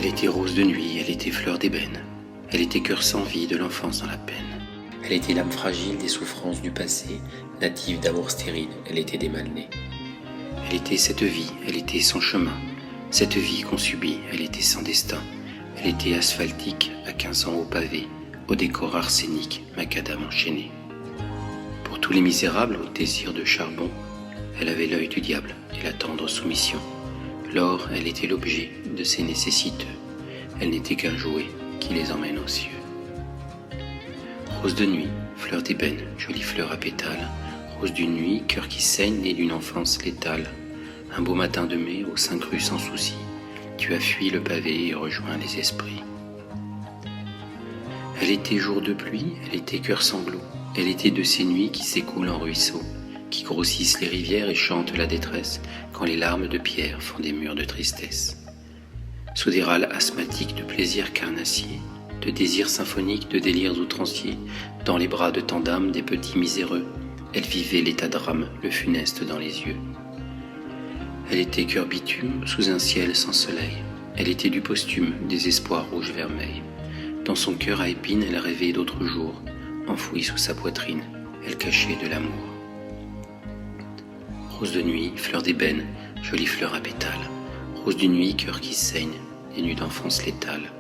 était rose de nuit, elle était fleur d'ébène, elle était cœur sans vie de l'enfance dans la peine. Elle était l'âme fragile des souffrances du passé, native d'amour stérile, elle était des mal-nés. Elle était cette vie, elle était sans chemin, cette vie qu'on subit, elle était sans destin. Elle était asphaltique, à 15 ans au pavé, au décor arsénique, macadam enchaîné. Pour tous les misérables au désir de charbon, elle avait l'œil du diable et la tendre soumission. Lors, elle était l'objet de ses nécessiteux, elle n'était qu'un jouet qui les emmène aux cieux. Rose de nuit, fleur d'ébène, jolie fleur à pétales, rose d'une nuit, cœur qui saigne, né d'une enfance létale. Un beau matin de mai, au sein cru sans souci, tu as fui le pavé et rejoint les esprits. Elle était jour de pluie, elle était cœur sanglot, elle était de ces nuits qui s'écoulent en ruisseaux, qui grossissent les rivières et chantent la détresse quand les larmes de pierre font des murs de tristesse. Sous des râles asthmatiques de plaisirs carnassiers, de désirs symphoniques, de délires outranciers, dans les bras de tant d'âmes des petits miséreux, elle vivait l'état de drame, le funeste dans les yeux. Elle était cœur bitume sous un ciel sans soleil, elle était du posthume, des espoirs rouge-vermeil. Dans son cœur à épines, elle rêvait d'autres jours, enfouie sous sa poitrine, elle cachait de l'amour. Rose de nuit, fleur d'ébène, jolie fleur à pétales, rose d'une nuit, cœur qui saigne, des nuits d'enfance létale.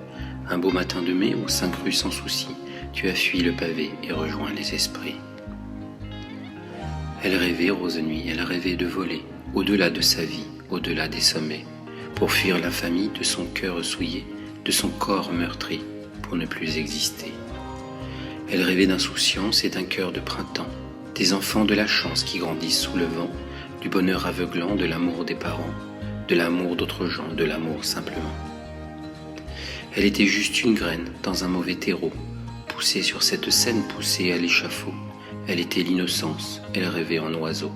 Un beau matin de mai, au sein cru sans souci, tu as fui le pavé et rejoint les esprits. Elle rêvait, rose de nuit, elle rêvait de voler, au-delà de sa vie, au-delà des sommets, pour fuir l'infamie de son cœur souillé, de son corps meurtri, pour ne plus exister. Elle rêvait d'insouciance et d'un cœur de printemps, des enfants de la chance qui grandissent sous le vent, du bonheur aveuglant de l'amour des parents, de l'amour d'autres gens, de l'amour simplement. Elle était juste une graine dans un mauvais terreau, poussée sur cette scène, poussée à l'échafaud. Elle était l'innocence, elle rêvait en oiseau.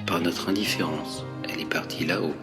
Par notre indifférence, elle est partie là-haut.